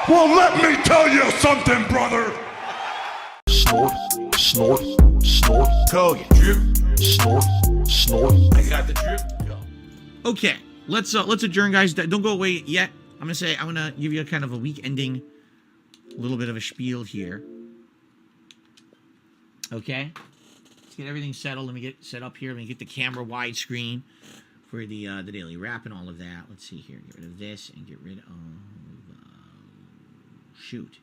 Well, let me tell you something, brother. Snort, snort, snort. Go, you drip. Snort, snort. I got the drip. Go. Okay, let's adjourn, guys. Don't go away yet. I'm gonna give you a kind of a week ending, little bit of a spiel here. Okay, let's get everything settled. Let me get set up here. Let me get the camera widescreen for the daily wrap and all of that. Let's see here. Get rid of this and get rid of shoot.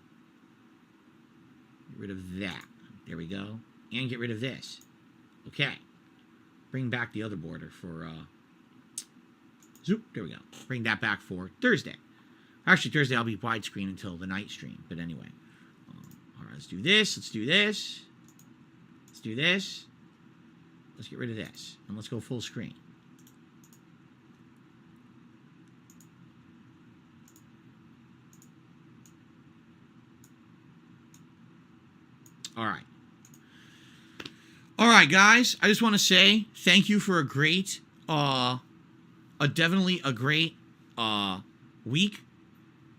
Get rid of that. There we go. And get rid of this. Okay. Bring back the other border for zoop. There we go. Bring that back for Thursday. Actually, Thursday I'll be widescreen until the night stream. But anyway. All right, let's do this. Let's do this. Let's do this. Let's get rid of this. And let's go full screen. All right. All right, guys. I just want to say thank you for a great, definitely a great week.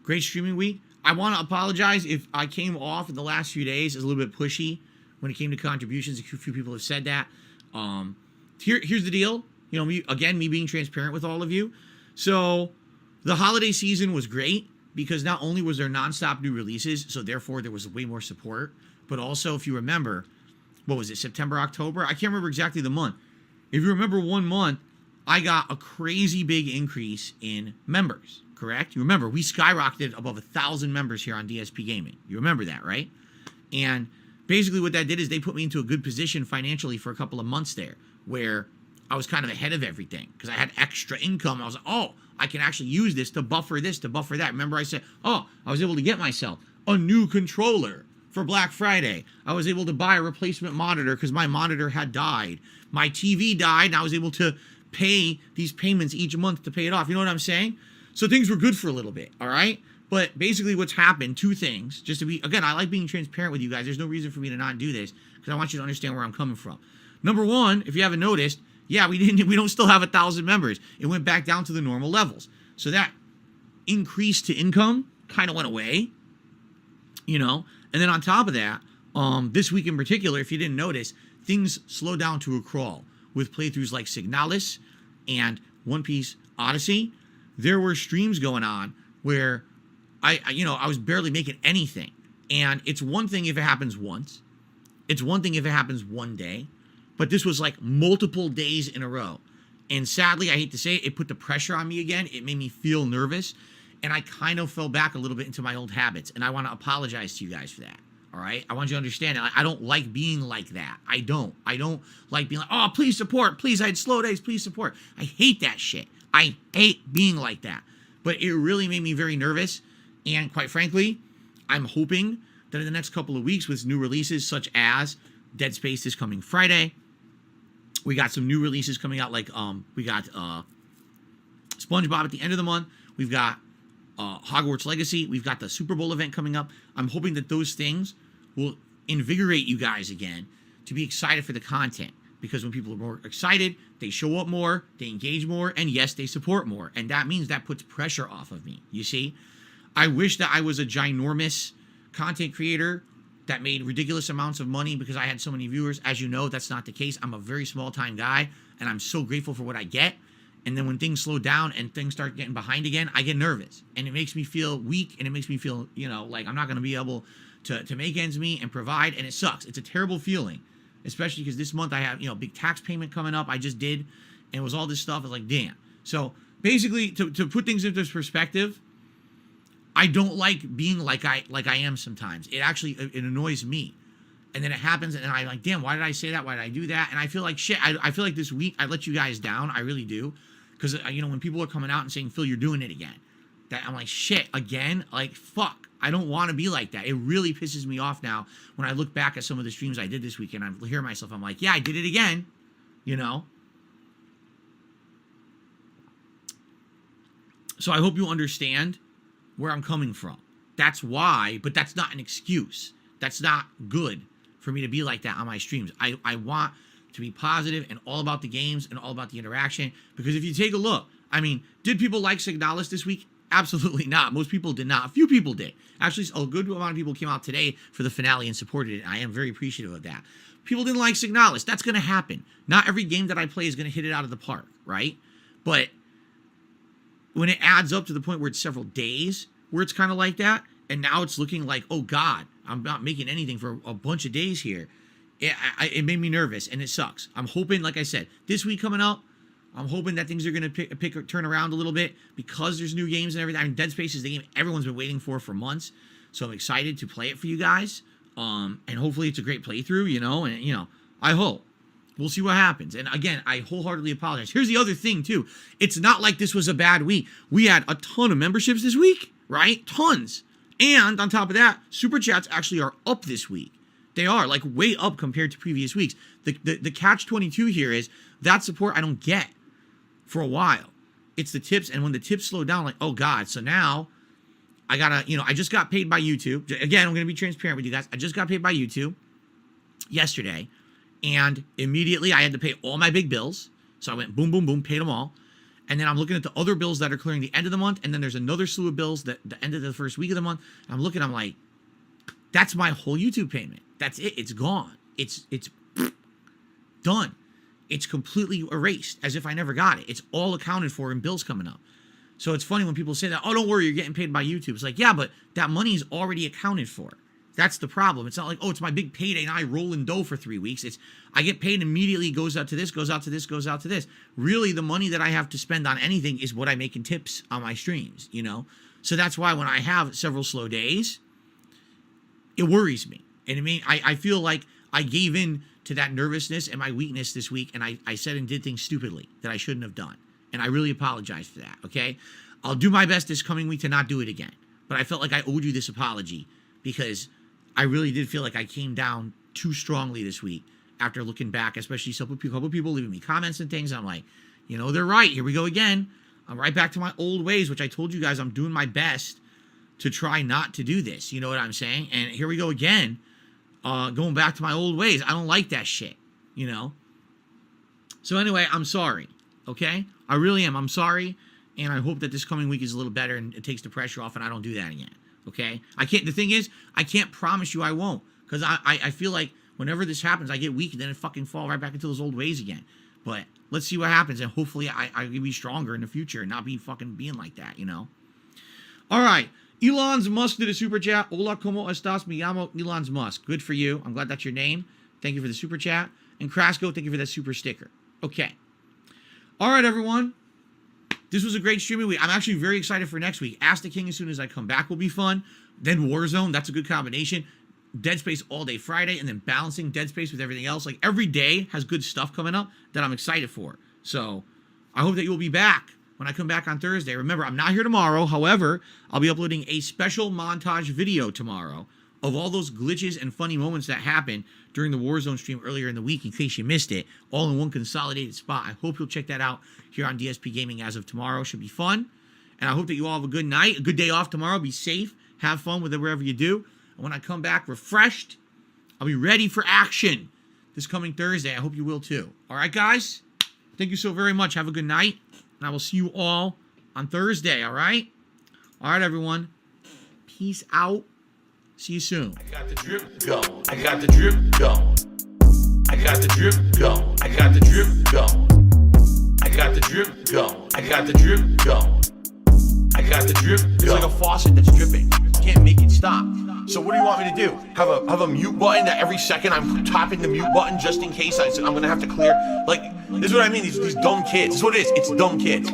Great streaming week. I want to apologize if I came off in the last few days as a little bit pushy when it came to contributions. A few people have said that. Here's the deal. You know, me being transparent with all of you. So the holiday season was great because not only was there nonstop new releases, so therefore there was way more support, but also if you remember, what was it, September, October? I can't remember exactly the month. If you remember 1 month, I got a crazy big increase in members, correct? You remember, we skyrocketed above 1,000 members here on DSP Gaming. You remember that, right? And basically what that did is they put me into a good position financially for a couple of months there where I was kind of ahead of everything because I had extra income. I was like, oh, I can actually use this, to buffer that. Remember I said, oh, I was able to get myself a new controller for Black Friday. I was able to buy a replacement monitor because my monitor had died. My TV died, and I was able to pay these payments each month to pay it off. You know what I'm saying? So things were good for a little bit, all right? But basically what's happened, two things, just to be, again, I like being transparent with you guys. There's no reason for me to not do this because I want you to understand where I'm coming from. Number one, if you haven't noticed, yeah, we don't still have 1,000 members. It went back down to the normal levels. So that increase to income kind of went away, you know? And then on top of that, this week in particular, if you didn't notice, things slowed down to a crawl with playthroughs like Signalis and One Piece Odyssey. There were streams going on where I was barely making anything. And it's one thing if it happens once. It's one thing if it happens one day. But this was like multiple days in a row. And sadly, I hate to say it, it put the pressure on me again. It made me feel nervous. And I kind of fell back a little bit into my old habits. And I want to apologize to you guys for that. All right? I want you to understand. I don't like being like that. I don't like being like, oh, please support. Please, I had slow days. Please support. I hate that shit. I hate being like that. But it really made me very nervous. And quite frankly, I'm hoping that in the next couple of weeks with new releases such as Dead Space is coming Friday. We got some new releases coming out like we got SpongeBob at the end of the month. We've got Hogwarts Legacy. We've got the Super Bowl event coming up. I'm hoping that those things will invigorate you guys again to be excited for the content. Because when people are more excited, they show up more, they engage more, and yes, they support more. And that means that puts pressure off of me, you see? I wish that I was a ginormous content creator that made ridiculous amounts of money because I had so many viewers. As you know, that's not the case. I'm a very small-time guy, and I'm so grateful for what I get. And then when things slow down and things start getting behind again, I get nervous. And it makes me feel weak, and it makes me feel, like I'm not going to be able to make ends meet and provide, and it sucks. It's a terrible feeling, especially because this month I have, big tax payment coming up. I just did, and it was all this stuff. It's like, damn. So basically, to put things into perspective, I don't like being like I am sometimes. It annoys me. And then it happens, and I'm like, damn, why did I say that? Why did I do that? And I feel like shit. I feel like this week I let you guys down. I really do. Because, when people are coming out and saying, Phil, you're doing it again. That I'm like, shit, again? Like, fuck. I don't want to be like that. It really pisses me off now when I look back at some of the streams I did this week, and I hear myself, I'm like, yeah, I did it again. So I hope you understand where I'm coming from. That's why, but that's not an excuse. That's not good for me to be like that on my streams. I want to be positive and all about the games and all about the interaction. Because if you take a look, did people like Signalis this week? Absolutely not. Most people did not. A few people did. Actually, a good amount of people came out today for the finale and supported it. I am very appreciative of that. People didn't like Signalis. That's going to happen. Not every game that I play is going to hit it out of the park, right? But when it adds up to the point where it's several days where it's kind of like that, and now it's looking like, oh God, I'm not making anything for a bunch of days here. It made me nervous, and it sucks. I'm hoping, like I said, this week coming up, I'm hoping that things are going to turn around a little bit because there's new games and everything. I mean, Dead Space is the game everyone's been waiting for months, so I'm excited to play it for you guys. And hopefully it's a great playthrough, you know, and, you know, I hope. We'll see what happens. And again, I wholeheartedly apologize. Here's the other thing, too. It's not like this was a bad week. We had a ton of memberships this week, right? Tons. And on top of that, Super Chats actually are up this week. They are, like, way up compared to previous weeks. The catch-22 here is that support I don't get for a while. It's the tips, and when the tips slow down, like, oh, God. So now I got to, you know, I just got paid by YouTube. Again, I'm going to be transparent with you guys. I just got paid by YouTube yesterday. And immediately I had to pay all my big bills. So I went boom, boom, boom, paid them all. And then I'm looking at the other bills that are clearing the end of the month. And then there's another slew of bills that the end of the first week of the month. And I'm looking, I'm like, that's my whole YouTube payment. That's it. It's gone. It's done. It's completely erased as if I never got it. It's all accounted for in bills coming up. So it's funny when people say that, oh, don't worry, you're getting paid by YouTube. It's like, yeah, but that money is already accounted for. That's the problem. It's not like, oh, it's my big payday and I roll in dough for 3 weeks. It's I get paid immediately, goes out to this, goes out to this, goes out to this. Really, the money that I have to spend on anything is what I make in tips on my streams, you know? So that's why when I have several slow days, it worries me. And I mean, I feel like I gave in to that nervousness and my weakness this week, and I said and did things stupidly that I shouldn't have done. And I really apologize for that, okay? I'll do my best this coming week to not do it again. But I felt like I owed you this apology because I really did feel like I came down too strongly this week after looking back, especially a couple people leaving me comments and things. I'm like, you know, they're right. Here we go again. I'm right back to my old ways, which I told you guys I'm doing my best to try not to do this. You know what I'm saying? And here we go again, going back to my old ways. I don't like that shit, you know? So anyway, I'm sorry, okay? I really am. I'm sorry, and I hope that this coming week is a little better and it takes the pressure off and I don't do that again. Okay, the thing is, I can't promise you I won't, because I feel like whenever this happens, I get weak and then it fucking fall right back into those old ways again. But let's see what happens, and hopefully I can be stronger in the future and not be fucking being like that, you know? All right, Elon's Musk did a super chat. Hola, como estás? Me llamo Elon's Musk. Good for you. I'm glad that's your name. Thank you for the super chat. And Krasko, thank you for that super sticker. Okay. All right, everyone. This was a great streaming week. I'm actually very excited for next week. Ask the King as soon as I come back will be fun. Then Warzone, that's a good combination. Dead Space all day Friday, and then balancing Dead Space with everything else. Like, every day has good stuff coming up that I'm excited for. So I hope that you will be back when I come back on Thursday. Remember, I'm not here tomorrow. However, I'll be uploading a special montage video tomorrow of all those glitches and funny moments that happened during the Warzone stream earlier in the week, in case you missed it, all in one consolidated spot. I hope you'll check that out here on DSP Gaming as of tomorrow. Should be fun. And I hope that you all have a good night, a good day off tomorrow. Be safe. Have fun with it wherever you do. And when I come back refreshed, I'll be ready for action this coming Thursday. I hope you will too. All right, guys? Thank you so very much. Have a good night. And I will see you all on Thursday, all right? All right, everyone. Peace out. See you soon. I got the drip going. I got the drip going. I got the drip going. I got the drip going. I got the drip going. I got the drip going. I got the drip going. It's like a faucet that's dripping. You can't make it stop. So what do you want me to do? Have a mute button that every second I'm tapping the mute button just in case I'm gonna have to clear? Like, this is what I mean. These dumb kids. This is what it is. It's dumb kids.